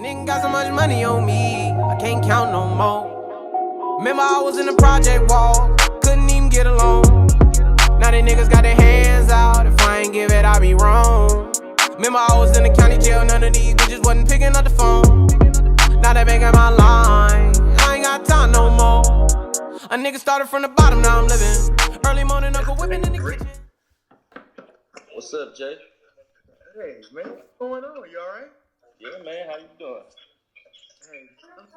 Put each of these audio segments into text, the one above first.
Nigga got so much money on me, I can't count no more. Remember I was in the project wall, couldn't even get along. Now they niggas got their hands out, if I ain't give it, I be wrong. Remember I was in the county jail, none of these bitches wasn't picking up the phone. Now they making my line, I ain't got time no more. A nigga started from the bottom, now I'm living. Early morning, Uncle whipping in the kitchen. What's up, Jay? Hey, man, what's going on? You alright? Yeah, man, how you doing? Hey, I'm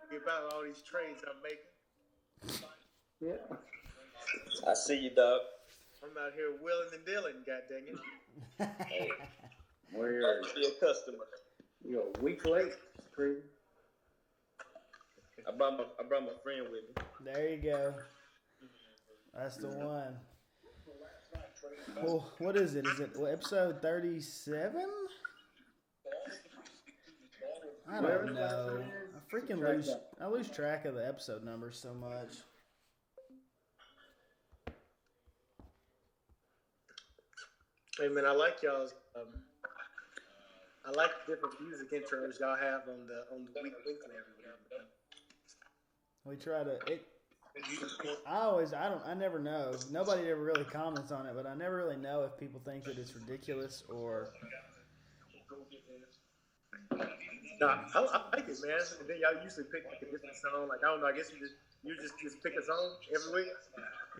thinking about all these trades I'm making. Yeah. I see you, dog. I'm out here willing and dealing, god dang it. Hey, Where glad to be a customer. you're a week late, crazy. I brought my friend with me. There you go. That's the one. Well, what is it? Is it episode 37? I don't know. I lose track of the episode numbers so much. Hey man, I like y'all's. I like the different music intros y'all have on the week and everything. We try to. I never know. Nobody ever really comments on it, but I never really know if people think that it's ridiculous or. No, I like it, man. And then y'all usually pick like a different song. Like I don't know. I guess you just pick a song every week.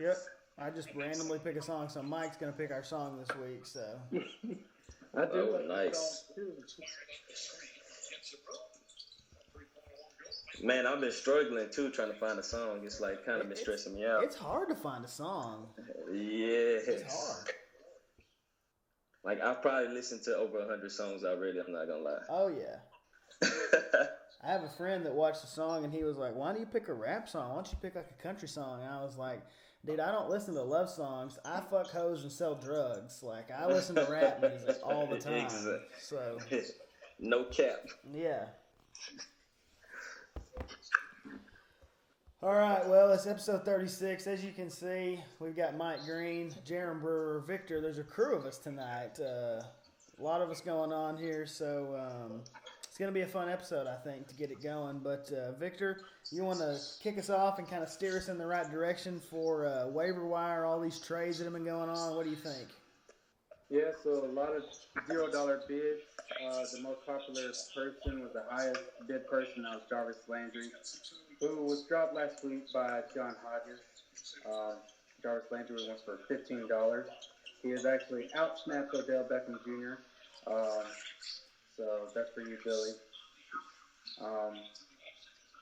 Yep. I just randomly pick a song, so Mike's gonna pick our song this week. So. I do. Oh, nice. Man, I've been struggling too trying to find a song. It's like kind of been stressing me out. It's hard to find a song. Yeah. It's hard. Like I've probably listened to over 100 songs already. I'm not gonna lie. Oh yeah. I have a friend that watched the song and he was like, "Why do you pick a rap song? Why don't you pick like a country song?" And I was like, "Dude, I don't listen to love songs. I fuck hoes and sell drugs. Like I listen to rap music all the time." Exactly. So No cap. yeah. All right, well, it's episode 36. As you can see, we've got Mike Green, Jaron Brewer, Victor. There's a crew of us tonight. A lot of us going on here, so it's going to be a fun episode, I think, to get it going. But, Victor, you want to kick us off and kind of steer us in the right direction for waiver wire, all these trades that have been going on? What do you think? Yeah, so a lot of $0 bids. The most popular person was the highest bid person. That was Jarvis Landry, who was dropped last week by John Hodges. Jarvis Landry went for $15. He has actually outsnapped Odell Beckham Jr. So that's for you, Billy.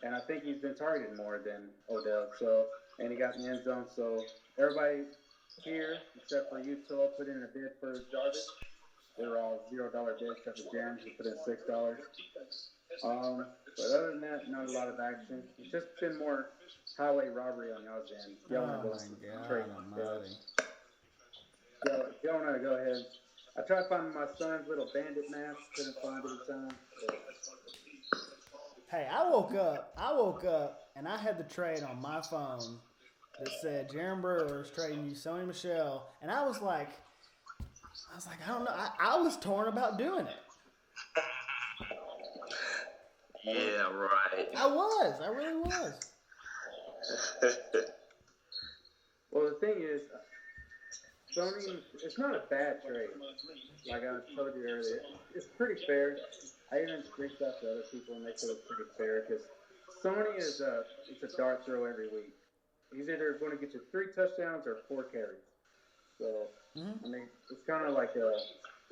And I think he's been targeted more than Odell. So, and he got in the end zone. So everybody here, except for you, Till, put in a bid for Jarvis. They were all $0 bids, except for Jaron, who put in $6. But other than that, not a lot of action. It's just been more highway robbery on y'all's end. Y'all want to go trade. Y'all want to go ahead. I tried finding my son's little bandit mask, couldn't find it in time. Hey, I woke up, and I had the trade on my phone that said Jaron Brewer is trading you Sony Michel, and I was like, I don't know. I was torn about doing it. Yeah, right. I really was. Well, the thing is, Sony, it's not a bad trade. Like I told you earlier, it's pretty fair. I even reached out to other people, and they said it's pretty fair because Sony it's a dart throw every week. He's either going to get you 3 touchdowns or 4 carries. So, I mean, it's kind of like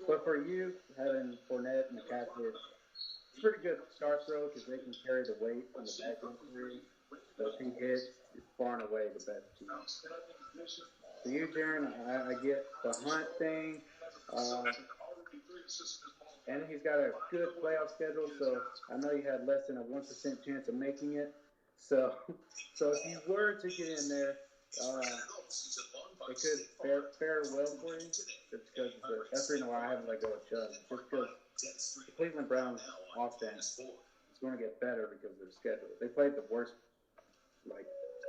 but for you, having Fournette and McCaffrey, it's pretty good start throw because they can carry the weight on the back end three. So if he hits, it's far and away the best team. For you, Jaron, I get the Hunt thing. And he's got a good playoff schedule, so I know you had less than a 1% chance of making it. So if you were to get in there, it could fare well for you. Just because that's the reason why I haven't let go of Chubb. Just because the Cleveland Browns offense is going to get better because of their schedule. They played the worst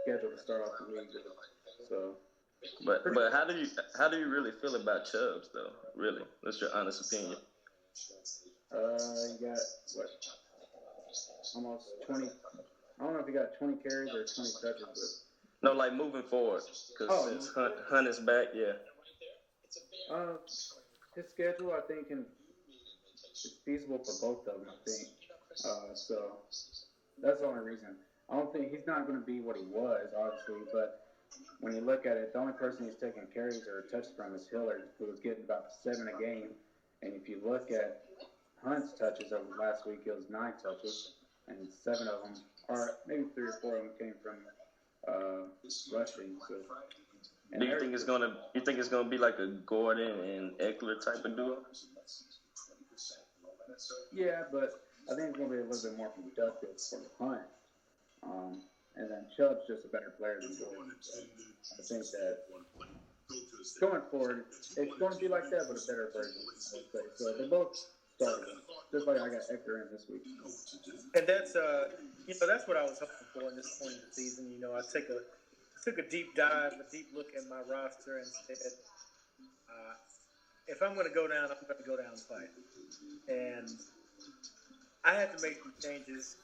schedule to start off the league. So But how do you really feel about Chubbs though? Really, what's your honest opinion? You got what? almost 20. I don't know if he got 20 carries or 20 touches, No, like moving forward, because Oh. since Hunt is back, yeah. but his schedule, I think, is feasible for both of them, I think. So that's the only reason. I don't think he's not going to be what he was, obviously, but when you look at it, the only person he's taking carries or touches from is Hillard, who was getting about 7 a game. And if you look at Hunt's touches over last week, it was 9 touches, and 7 of them, or maybe 3 or 4 of them, came from rushing. So, and Do you think it's gonna be like a Gordon and Eckler type of duo? Yeah, but I think it's going to be a little bit more productive for Hunt. And then Chubb's just a better player than Gordon. So I think that going forward, it's going to be like that, but a better version, I would say. So they both started, just like I got Eckler in this week. And that's that's what I was hoping for in this point of the season. You know, I took a deep dive, a deep look at my roster, and said, if I'm going to go down, I'm going to go down and fight. And I had to make some changes.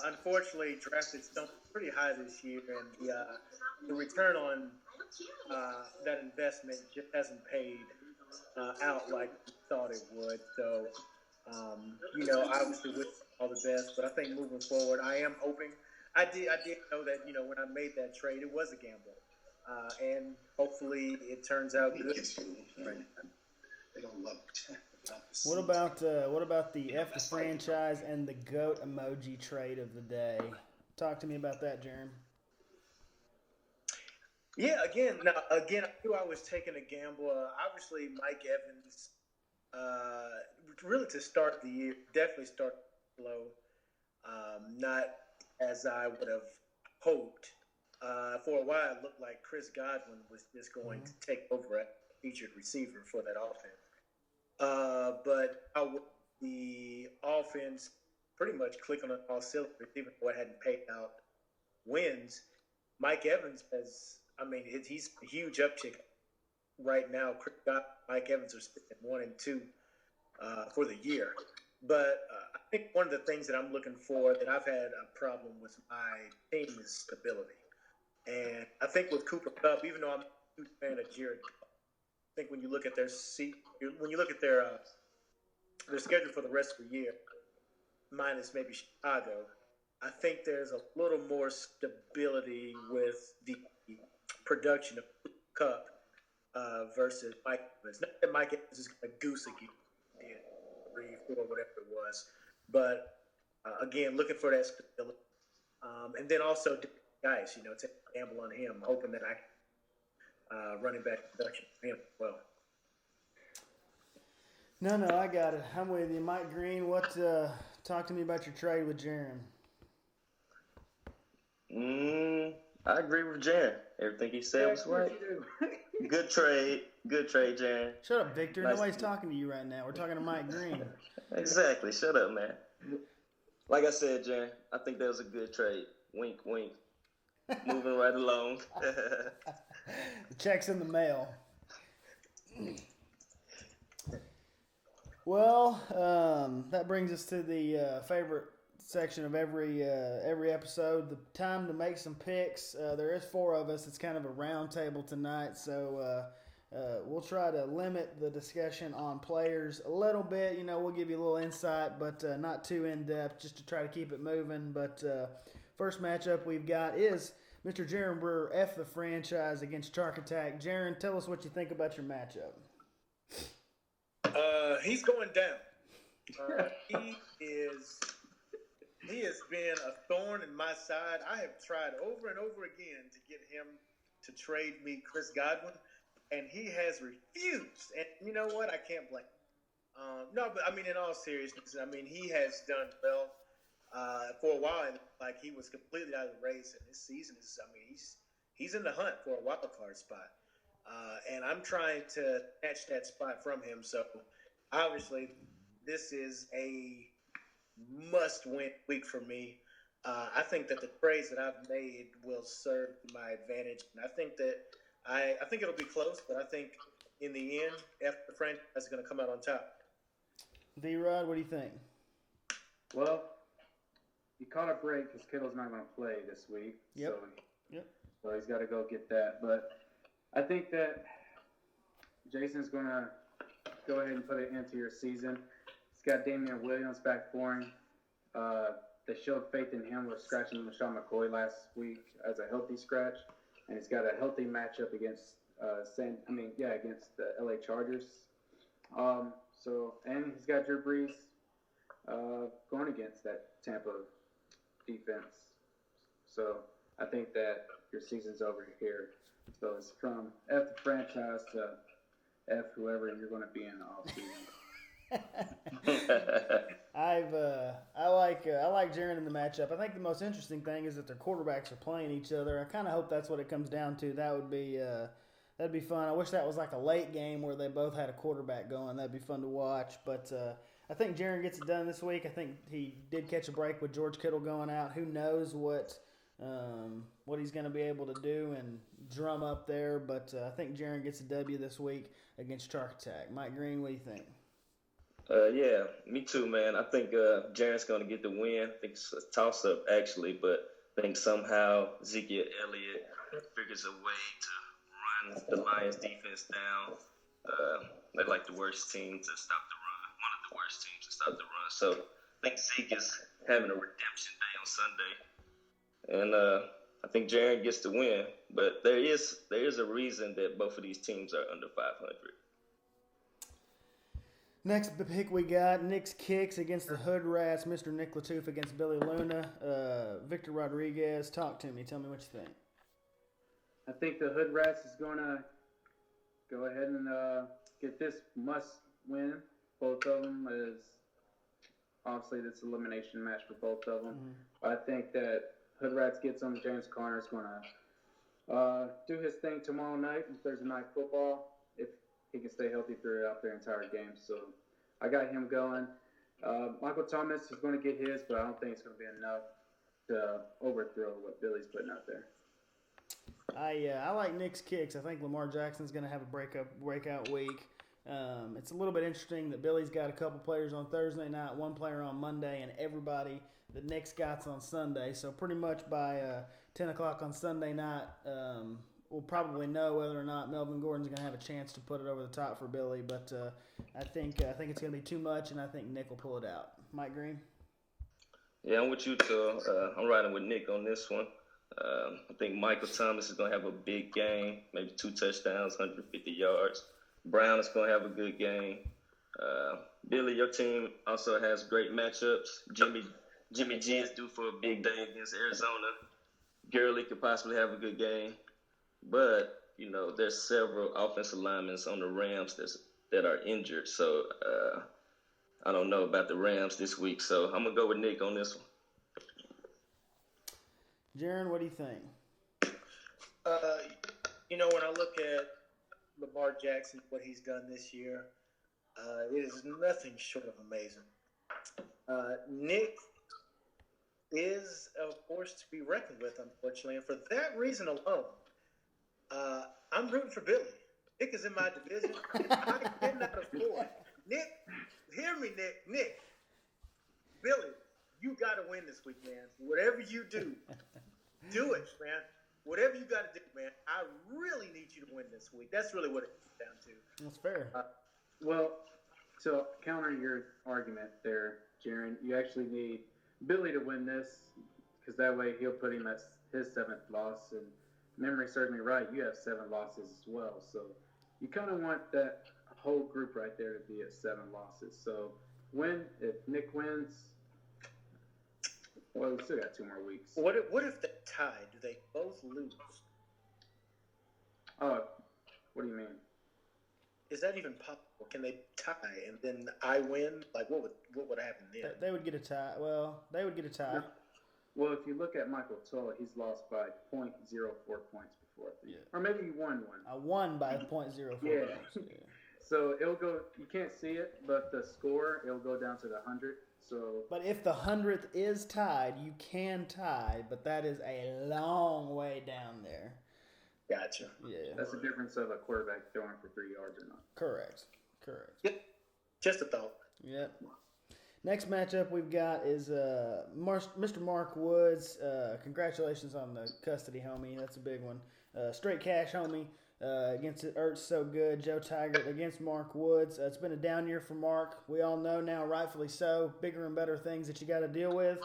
Unfortunately, drafted Stone pretty high this year, and the return on that investment just hasn't paid out like we thought it would. So, obviously, wish all the best. But I think moving forward, I am hoping. I did know that when I made that trade, it was a gamble, and hopefully it turns out good. They don't love it. What about the F the franchise and the GOAT emoji trade of the day? Talk to me about that, Jeremy. Yeah, again, I knew I was taking a gamble. Obviously, Mike Evans, really to start the year, definitely start slow. Not as I would have hoped. For a while, it looked like Chris Godwin was just going to take over as featured receiver for that offense. But the offense pretty much clicking on all cylinders, even though it hadn't paid out wins. Mike Evans he's a huge uptick right now. Mike Evans are sitting at 1 and 2 for the year. But I think one of the things that I'm looking for that I've had a problem with my team is stability. And I think with Cooper Kupp, even though I'm a huge fan of Jared Goff, I think when you look at their schedule for the rest of the year, minus maybe Chicago, I think there's a little more stability with the production of Kupp versus Mike Evans. Not that Mike Evans is going to goose again, 3, 4, whatever it was, but again, looking for that stability, and then also guys, take a gamble on him, hoping that I can running back production for him as well. No, I got it. I'm with you, Mike Green. Talk to me about your trade with Jaron. I agree with Jan. Everything he said was right. Good trade, Jan. Shut up, Victor. Nice. Nobody's talking to you right now. We're talking to Mike Green. Exactly. Shut up, man. Like I said, Jan, I think that was a good trade. Wink, wink. Moving right along. The check's in the mail. Well, that brings us to the favorite section of every episode, the time to make some picks. There is 4 of us. It's kind of a round table tonight, so we'll try to limit the discussion on players a little bit. We'll give you a little insight, but not too in-depth, just to try to keep it moving. But first matchup we've got is Mr. Jaron Brewer, F the franchise, against Chark Attack. Jaron, tell us what you think about your matchup. He's going down. He has been a thorn in my side. I have tried over and over again to get him to trade me Chris Godwin, and he has refused. And you know what? I can't blame him. No, but in all seriousness, he has done well. For a while, like he was completely out of the race, and this season is, he's in the hunt for a wild card spot. And I'm trying to snatch that spot from him. So obviously, this is a must-win week for me. I think that the trades that I've made will serve to my advantage, and I think that I think it'll be close. But I think in the end, after the franchise is going to come out on top. V-Rod, what do you think? Well, he caught a break because Kittle's not going to play this week. Yep. So, so he's got to go get that. But I think that Jason's going to go ahead and put it into your season. He's got Damian Williams back for him. They showed faith in him with scratching LaShawn McCoy last week as a healthy scratch, and he's got a healthy matchup against against the LA Chargers. And he's got Drew Brees going against that Tampa defense. So I think that your season's over here. So it's from F the franchise to F whoever you're going to be in the offseason. I like Jaron in the matchup. I think the most interesting thing is that their quarterbacks are playing each other. I kind of hope that's what it comes down to. That'd be fun. I wish that was like a late game where they both had a quarterback going. That'd be fun to watch. But I think Jaron gets it done this week. I think he did catch a break with George Kittle going out. Who knows what he's going to be able to do and drum up there. But I think Jaron gets a W this week against Shark Attack. Mike Green, what do you think? Yeah, me too, man. I think Jaren's going to get the win. I think it's a toss-up, actually, but I think somehow Ezekiel Elliott figures a way to run the Lions defense down. They're like the worst team to stop the run, one of the worst teams to stop the run. So I think Zeke is having a redemption day on Sunday. And I think Jaren gets the win. But there is a reason that both of these teams are under 500. Next pick we got Nick's Kicks against the Hood Rats, Mr. Nick Latouf against Billy Luna. Victor Rodriguez, talk to me. Tell me what you think. I think the Hood Rats is going to go ahead and get this must-win. Both of them is obviously this elimination match for both of them. Mm-hmm. I think that Hood Rats gets on. James Conner is going to do his thing tomorrow night in Thursday Night Football if he can stay healthy throughout their entire game. So I got him going. Michael Thomas is going to get his, but I don't think it's going to be enough to overthrow what Billy's putting out there. I like Nick's Kicks. I think Lamar Jackson's going to have a breakout week. It's a little bit interesting that Billy's got a couple players on Thursday night, one player on Monday, and everybody that Nick's got's on Sunday. So pretty much by 10 o'clock on Sunday night, we'll probably know whether or not Melvin Gordon's going to have a chance to put it over the top for Billy. But I think it's going to be too much, and I think Nick will pull it out. Mike Green? Yeah, I'm with you, too. I'm riding with Nick on this one. I think Michael Thomas is going to have a big game, maybe 2 touchdowns, 150 yards. Brown is going to have a good game. Billy, your team also has great matchups. Jimmy G is due for a big day against Arizona. Gurley could possibly have a good game. But, there's several offensive linemen on the Rams that are injured. So I don't know about the Rams this week. So I'm going to go with Nick on this one. Jaron, what do you think? When I look at Lamar Jackson, what he's done this year, it is nothing short of amazing. Nick is a force to be reckoned with, unfortunately. And for that reason alone, I'm rooting for Billy. Nick is in my division. I cannot afford. Nick, hear me, Nick. Billy, you got to win this week, man. Whatever you do, do it, man. Whatever you got to do, man. I really need you to win this week. That's really what it comes down to. That's fair. Well, to counter your argument there, Jaron, you actually need Billy to win this because that way he'll put him at his 7th loss. And memory serves me right, you have 7 losses as well. So you kind of want that whole group right there to be at 7 losses. So if Nick wins, well, we still got 2 more weeks. What if they tie? Do they both lose? Oh, what do you mean? Is that even possible? Can they tie and then I win? Like, what would happen then? They would get a tie. Well, they would get a tie. Well, if you look at Michael Tull, he's lost by 0.04 points before. Yeah. Or maybe he won one. I won by 0.04 Yeah. points. Yeah. So it'll go. You can't see it, but the score it'll go down to the 100. So. But if the 100th is tied, you can tie, but that is a long way down there. Gotcha. Yeah. That's the difference of a quarterback throwing for 3 yards or not. Correct. Yep. Just a thought. Yep. Next matchup we've got is Mr. Mark Woods. Congratulations on the custody, homie. That's a big one. Straight cash, homie. Against Ertz So Good. Joe Taggart against Mark Woods. It's been a down year for Mark. We all know now, rightfully so. Bigger and better things that you got to deal with.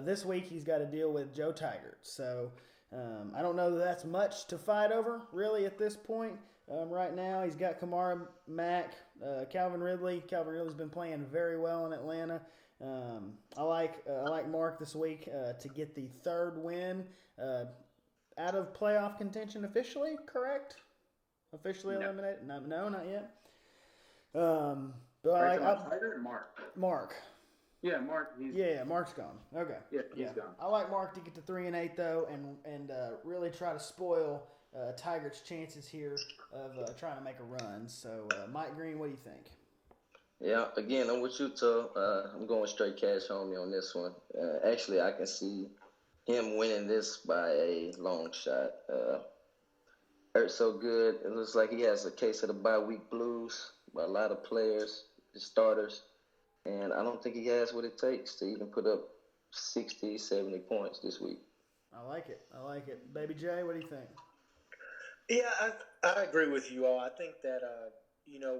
This week he's got to deal with Joe Taggart. So I don't know that that's much to fight over, really, at this point. Right now, he's got Kamara, Mack, Calvin Ridley. Calvin Ridley's been playing very well in Atlanta. I like Mark this week to get the third win out of playoff contention officially. Correct? Officially eliminated? No, not yet. But Tiger or Mark? Mark. Yeah, Mark. Mark's gone. Okay. Yeah, he's gone. I like Mark to get to 3-8 though, and really try to spoil Tiger's chances here of trying to make a run. So, Mike Green, what do you think? Yeah, again, I'm with you, too. I'm going straight cash homie on this one. Actually, I can see him winning this by a long shot. Hurts so good. It looks like he has a case of the bye week blues by a lot of players, the starters. And I don't think he has what it takes to even put up 60, 70 points this week. I like it. Baby J, what do you think? Yeah, I agree with you all. I think that,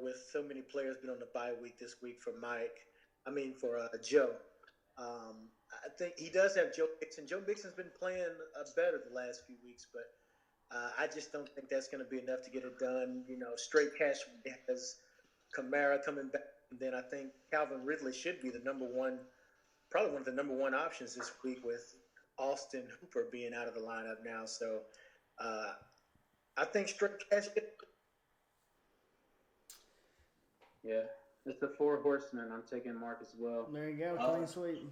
with so many players being on the bye week this week for Joe, I think he does have Joe Mixon. Joe Mixon's been playing better the last few weeks, but I just don't think that's going to be enough to get it done. Straight cash has Kamara coming back. And then I think Calvin Ridley should be probably one of the number one options this week with Austin Hooper being out of the lineup now. So I think straight cash. Yeah, it's the four horsemen. I'm taking Mark as well. There you go, clean sweep.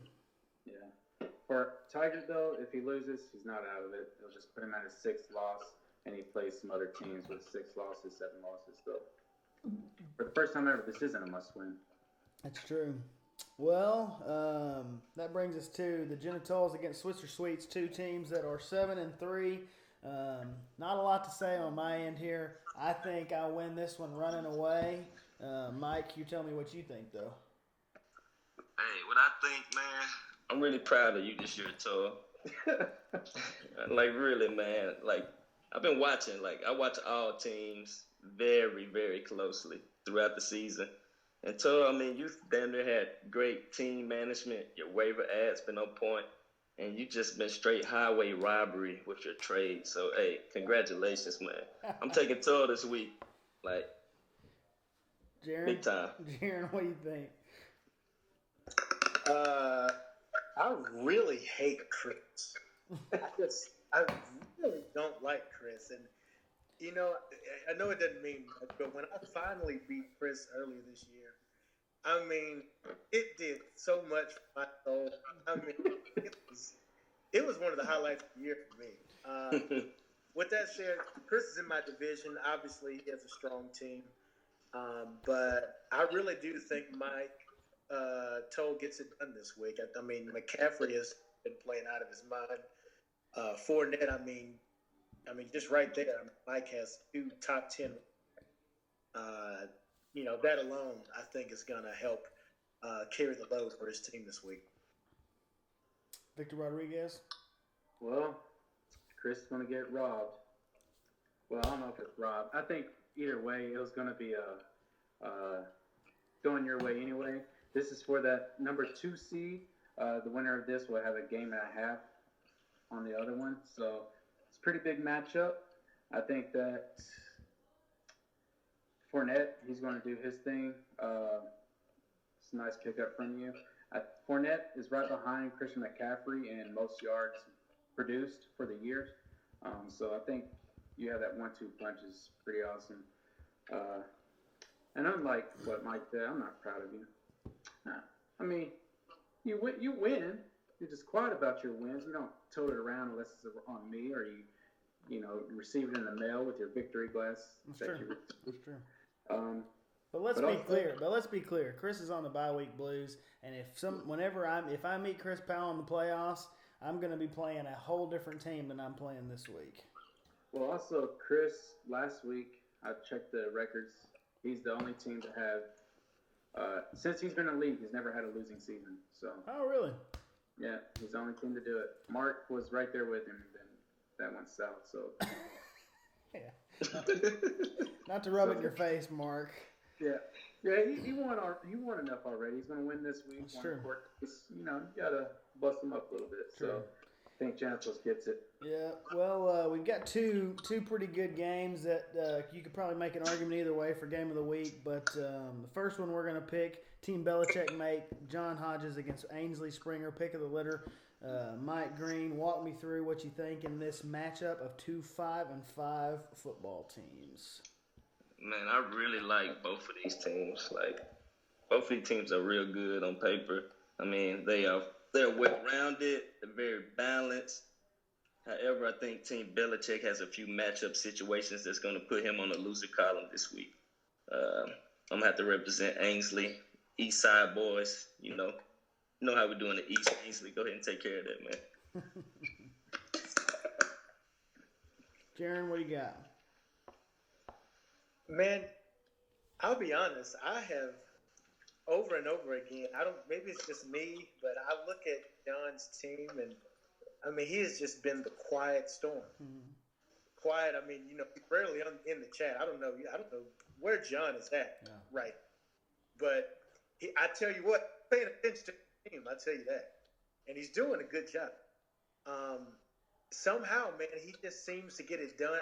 Yeah. For Tiger, though, if he loses, he's not out of it. They'll just put him at his sixth loss, and he plays some other teams with 6 losses, 7 losses. So for the first time ever, this isn't a must-win. That's true. Well, that brings us to the Genitals against Switzer Sweets, 2 teams that are 7-3. Not a lot to say on my end here. I think I'll win this one running away. Mike, you tell me what you think, though. Hey, what I think, man, I'm really proud of you this year, Tor. Really, man. I've been watching. I watch all teams very, very closely throughout the season. And Tor, you damn near had great team management. Your waiver ads been on point. And you just been straight highway robbery with your trade. So, hey, congratulations, man. I'm taking Tor this week. Jaron, big time. Jaron, what do you think? I really hate Chris. I really don't like Chris. And, I know it doesn't mean much, but when I finally beat Chris earlier this year, it did so much for my soul. It was one of the highlights of the year for me. With that said, Chris is in my division. Obviously, he has a strong team. But I really do think Mike Toe gets it done this week. McCaffrey has been playing out of his mind. Fournette, just right there, Mike has 2 top 10. That alone, I think, is going to help carry the load for his team this week. Victor Rodriguez? Well, Chris is going to get robbed. Well, I don't know if it's robbed. I think either way, it was going to be going your way anyway. This is for that number 2 seed. The winner of this will have a game and a half on the other one. So it's a pretty big matchup. I think that Fournette, he's going to do his thing. It's a nice pickup from you. Fournette is right behind Christian McCaffrey in most yards produced for the year. So I think you have that 1-2 punch is pretty awesome. And unlike what Mike said, I'm not proud of you. You win. You're just quiet about your wins. You don't tote it around unless it's on me or you receive it in the mail with your victory glass. That's true. But let's be clear. Chris is on the bye week blues, and if I meet Chris Powell in the playoffs, I'm going to be playing a whole different team than I'm playing this week. Well, also Chris, last week I checked the records. He's the only team to have Since he's been in the league, he's never had a losing season. So, Oh, really? yeah, he's the only team to do it. Mark was right there with him, and then that went south. So, Yeah. Not to rub it in your face, Mark. yeah, he won. He won enough already. He's going to win this week. That's true. You got to bust him up a little bit. True. So, I think Janopoulos gets it. Yeah, well, we've got two pretty good games that you could probably make an argument either way for game of the week. But the first one we're going to pick, Team Belichick make John Hodges against Ainsley Springer, pick of the litter. Mike Green, walk me through what you think in this matchup of two 5-5 football teams. Man, I really like both of these teams. Like, both of these teams are real good on paper. I mean, they're well-rounded, they're very balanced. However, I think Team Belichick has a few matchup situations that's going to put him on the loser column this week. I'm going to have to represent Ainsley, East Side boys. You know how we're doing the East. Ainsley, go ahead and take care of that, man. Jaron, what do you got? Man, I'll be honest. I have over and over again. Maybe it's just me, but I look at John's team, and I mean, he has just been the quiet storm. Mm-hmm. Quiet. I mean, he's rarely in the chat. I don't know where John is at, Yeah. right? But I tell you what, paying attention to the team, I tell you that, and he's doing a good job. Somehow, man, he just seems to get it done.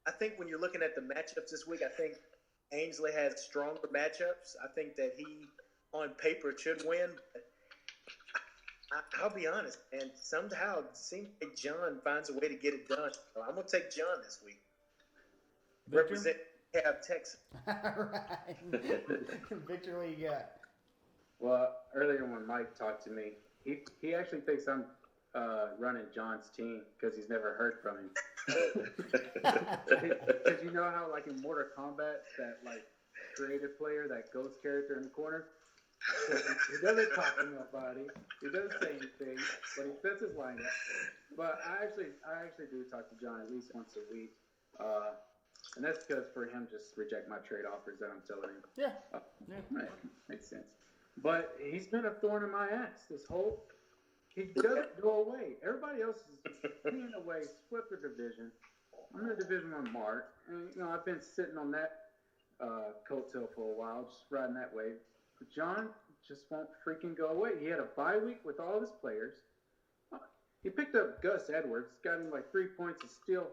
I think when you're looking at the matchups this week, I think Ainsley has stronger matchups. I think that he, on paper, should win. But I'll be honest, man. Somehow, it seems like John finds a way to get it done. So I'm going to take John this week. Victor? Represent Cab, Texas. All right. Victor, what you got? Well, earlier when Mike talked to me, he actually thinks I'm running John's team because he's never heard from him. Because you know how, like in Mortal Kombat, that like creative player, that ghost character in the corner, he doesn't talk to nobody, he doesn't say anything, but he sets his lineup. But I actually do talk to John at least once a week, and that's because for him just reject my trade offers that I'm telling him. Yeah. Right, makes sense. But he's been a thorn in my ass this whole. He doesn't go away. Everybody else is being away, swept their division. I'm in a Division I mark, and I've been sitting on that coattail for a while, just riding that wave. But John just won't freaking go away. He had a bye week with all his players. He picked up Gus Edwards, got him like 3 points, and still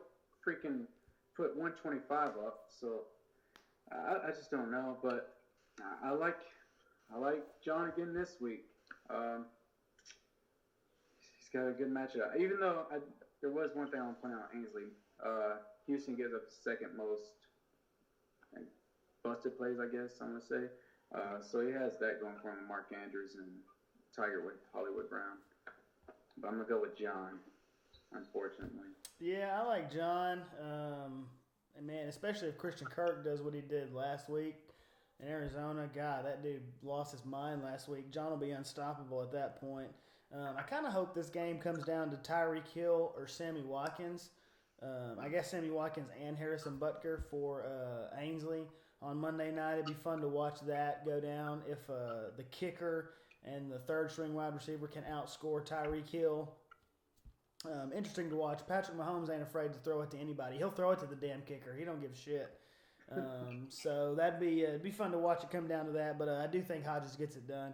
freaking put 125 up. So I just don't know, but I like John again this week. He's got a good matchup. Even though there was one thing I want to point out on Ainsley. Houston gives up the second most busted plays, I guess I'm going to say. So he has that going for him, Mark Andrews and Tiger with Hollywood Brown. But I'm going to go with John, unfortunately. Yeah, I like John. And, man, especially if Christian Kirk does what he did last week in Arizona. God, that dude lost his mind last week. John will be unstoppable at that point. I kind of hope this game comes down to Tyreek Hill or Sammy Watkins. I guess Sammy Watkins and Harrison Butker for Ainsley on Monday night. It'd be fun to watch that go down if the kicker and the third-string wide receiver can outscore Tyreek Hill. Interesting to watch. Patrick Mahomes ain't afraid to throw it to anybody. He'll throw it to the damn kicker. He don't give a shit. So that'd be fun to watch it come down to that. But I do think Hodges gets it done.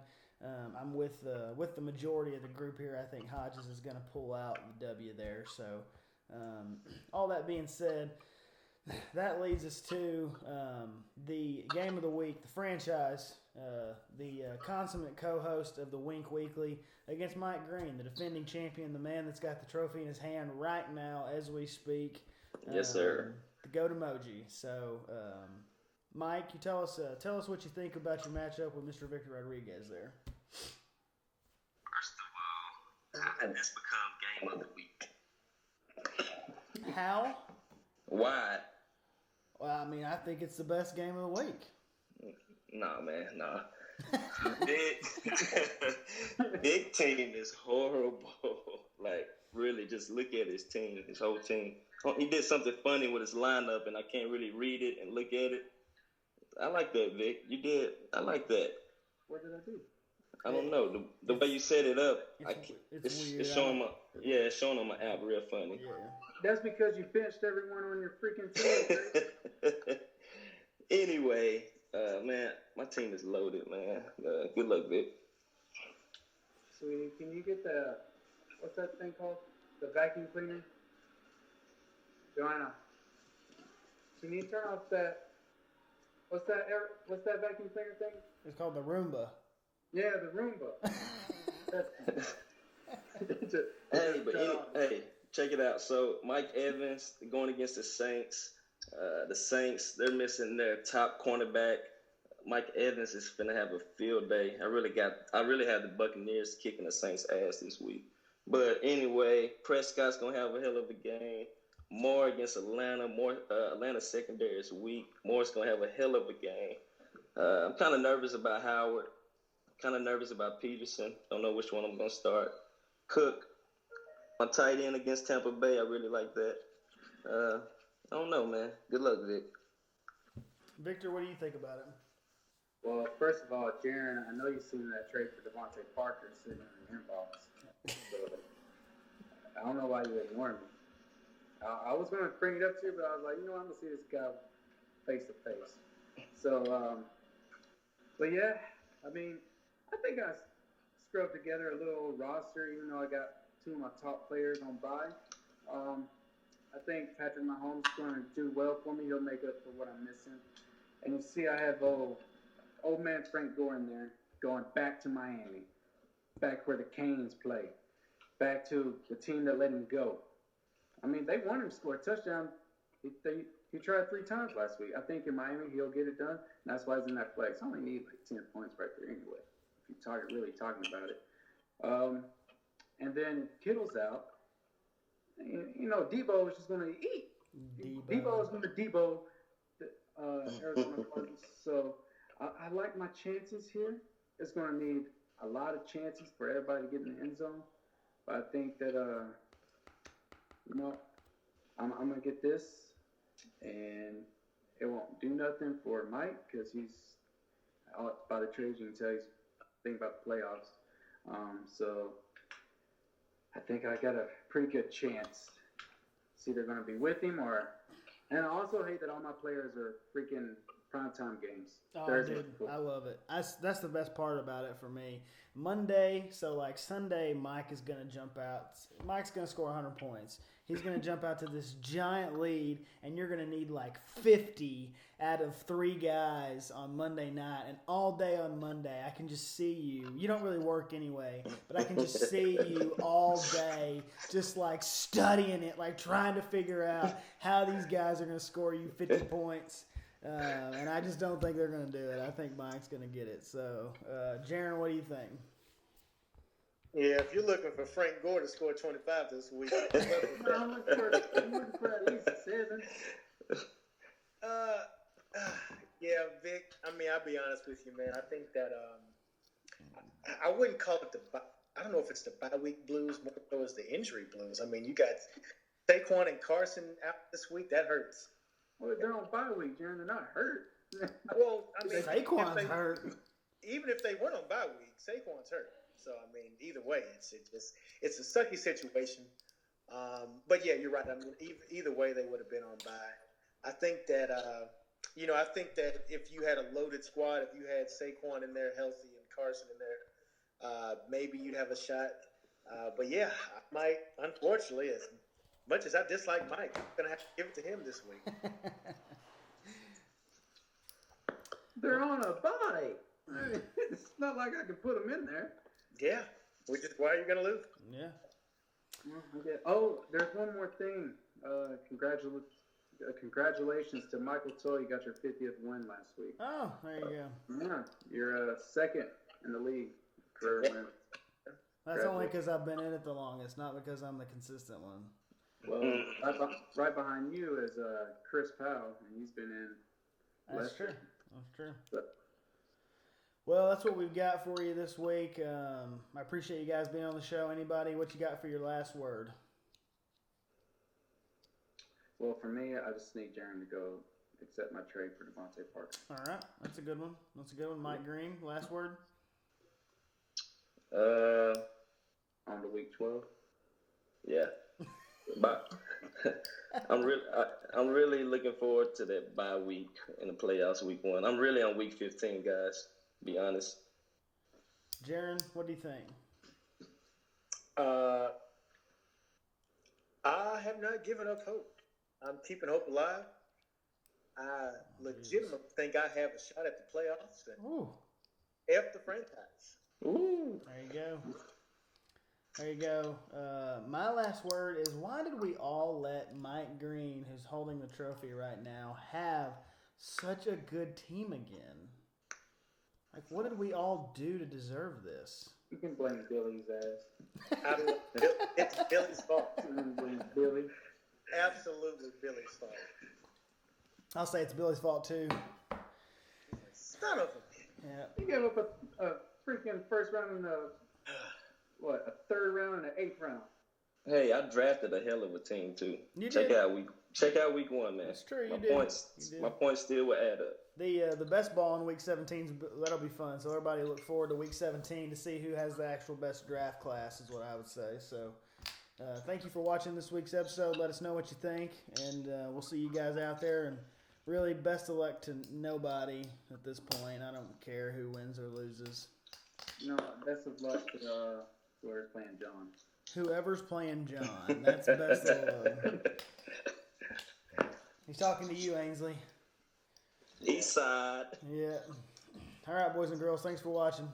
I'm with the majority of the group here. I think Hodges is going to pull out the W there. So all that being said, that leads us to the game of the week, the franchise, the consummate co-host of the Wink Weekly against Mike Green, the defending champion, the man that's got the trophy in his hand right now as we speak. Yes, sir. The GOAT-emoji. So, Mike, you tell us what you think about your matchup with Mr. Victor Rodriguez there. First of all, how did this become game of the week? How? Why? Well, I mean, I think it's the best game of the week. Nah, man, nah. Big team is horrible. Like, really, just look at his team, his whole team. He did something funny with his lineup, and I can't really read it and look at it. I like that, Vic. You did. I like that. What did I do? I don't know the way you set it up. It's weird. It's showing my it's showing on my app real funny. Yeah. That's because you benched everyone on your freaking team. Anyway, man, my team is loaded, man. Good luck, Vic. Sweetie, can you get what's that thing called? The vacuum cleaner? Joanna, can you turn off what's that vacuum cleaner thing? It's called the Roomba. Yeah, the Roomba. Hey, check it out. So Mike Evans going against the Saints. The Saints, they're missing their top cornerback. Mike Evans is finna have a field day. I really had the Buccaneers kicking the Saints' ass this week. But anyway, Prescott's gonna have a hell of a game. Moore against Atlanta. Atlanta secondary is weak. Moore's gonna have a hell of a game. I'm kind of nervous about Howard. Kind of nervous about Peterson. Don't know which one I'm gonna start. Cook, my tight end against Tampa Bay. I really like that. I don't know, man. Good luck, Vic. Victor, what do you think about it? Well, first of all, Jaron, I know you've seen that trade for Devontae Parker sitting in your inbox. So, I don't know why you ignored me. I was going to bring it up to you, but I was like, I'm going to see this guy face to face. So, but yeah, I mean, I think I scrubbed together a little roster, even though I got two of my top players on bye. I think Patrick Mahomes is going to do well for me. He'll make up for what I'm missing. And you see, I have old man Frank Gore in there going back to Miami, back where the Canes play, back to the team that let him go. I mean, they want him to score a touchdown. He tried 3 times last week. I think in Miami he'll get it done. And that's why he's in that flex. I only need like 10 points right there anyway, if you're really talking about it. And then Kittle's out. Debo is just going to eat. Debo is going to Debo Arizona Cardinals. So I like my chances here. It's going to need a lot of chances for everybody to get in the end zone. But I think that, I'm going to get this. And it won't do nothing for Mike because he's out by the trades. You can tell he's thinking about the playoffs. So I think I got a pretty good chance. It's either going to be with him and I also hate that all my players are freaking primetime games. Oh, Thursday. dude, I love it. That's the best part about it for me. Monday, so like Sunday, Mike is going to jump out. Mike's going to score 100 points. He's going to jump out to this giant lead, and you're going to need like 50 out of 3 guys on Monday night. And all day on Monday, I can just see you. You don't really work anyway, but I can just see you all day just like studying it, like trying to figure out how these guys are going to score you 50 points. And I just don't think they're going to do it. I think Mike's going to get it. So, Jaron, what do you think? Yeah, if you're looking for Frank Gore to score 25 this week. I'm looking for at least 7. Yeah, Vic, I mean, I'll be honest with you, man. I think that I wouldn't call it I don't know if it's the bye week blues, more so as the injury blues. I mean, you got Saquon and Carson out this week. That hurts. Well, they're on bye week, Jaron. They're not hurt. Well, I mean, Saquon's hurt. Even if they weren't on bye week, Saquon's hurt. So I mean, either way, it's a sucky situation. But yeah, you're right. I mean, either way, they would have been on bye. I think that if you had a loaded squad, if you had Saquon in there healthy and Carson in there, maybe you'd have a shot. But yeah, I might, unfortunately, as much as I dislike Mike, I'm gonna have to give it to him this week. They're on a bye. I mean, it's not like I can put them in there. Yeah, which is why you're gonna lose. Yeah. Okay. Oh, there's one more thing. Congratulations to Michael Toll. You got your 50th win last week. Oh, there you go. Yeah, you're second in the league for win. That's only because I've been in it the longest, not because I'm the consistent one. Well, right behind you is Chris Powell, and he's been in. That's true. Well, that's what we've got for you this week. I appreciate you guys being on the show. Anybody, what you got for your last word? Well, for me, I just need Jaron to go accept my trade for Devontae Parker. All right, that's a good one. That's a good one. Mike Green, last word. On to week 12. Yeah. But I'm really looking forward to that bye week in the playoffs, week 1. I'm really on week 15, guys. To be honest. Jaron, what do you think? I have not given up hope. I'm keeping hope alive. I legitimately think I have a shot at the playoffs. And Ooh, F the franchise. Ooh. there you go. There you go. My last word is, why did we all let Mike Green, who's holding the trophy right now, have such a good team again? Like, what did we all do to deserve this? You can blame Billy's ass. I don't know. It's Billy's fault. You can blame Billy. Absolutely Billy's fault. I'll say it's Billy's fault too. Son of a... Yeah. He gave up a freaking first round and a third round and an 8th round. Hey, I drafted a hell of a team too. You Check did. out week 1, man. That's true, you My did. points, You did. my points still will add up. The best ball in week 17, that'll be fun. So everybody look forward to week 17 to see who has the actual best draft class, is what I would say. So thank you for watching this week's episode. Let us know what you think, and we'll see you guys out there. And really, best of luck to nobody at this point. I don't care who wins or loses. No, best of luck to whoever's playing John. Whoever's playing John, that's best of luck. He's talking to you, Ainsley. East side. Yeah. All right, boys and girls, thanks for watching.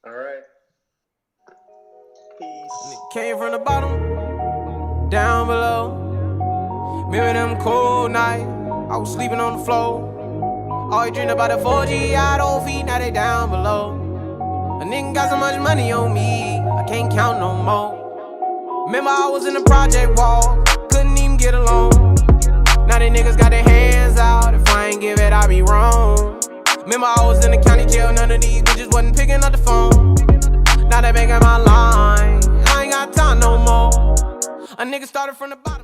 All right. Peace. Came from the bottom, down below. Remember them cold nights, I was sleeping on the floor. Always dreamed about the 4G out on feet, now they down below. A nigga got so much money on me, I can't count no more. Remember I was in the project wall, couldn't even get along. Now they niggas got their hands out, if I ain't give it, I be wrong. Remember I was in the county jail, none of these bitches wasn't picking up the phone. Now they making my line, I ain't got time no more. A nigga started from the bottom.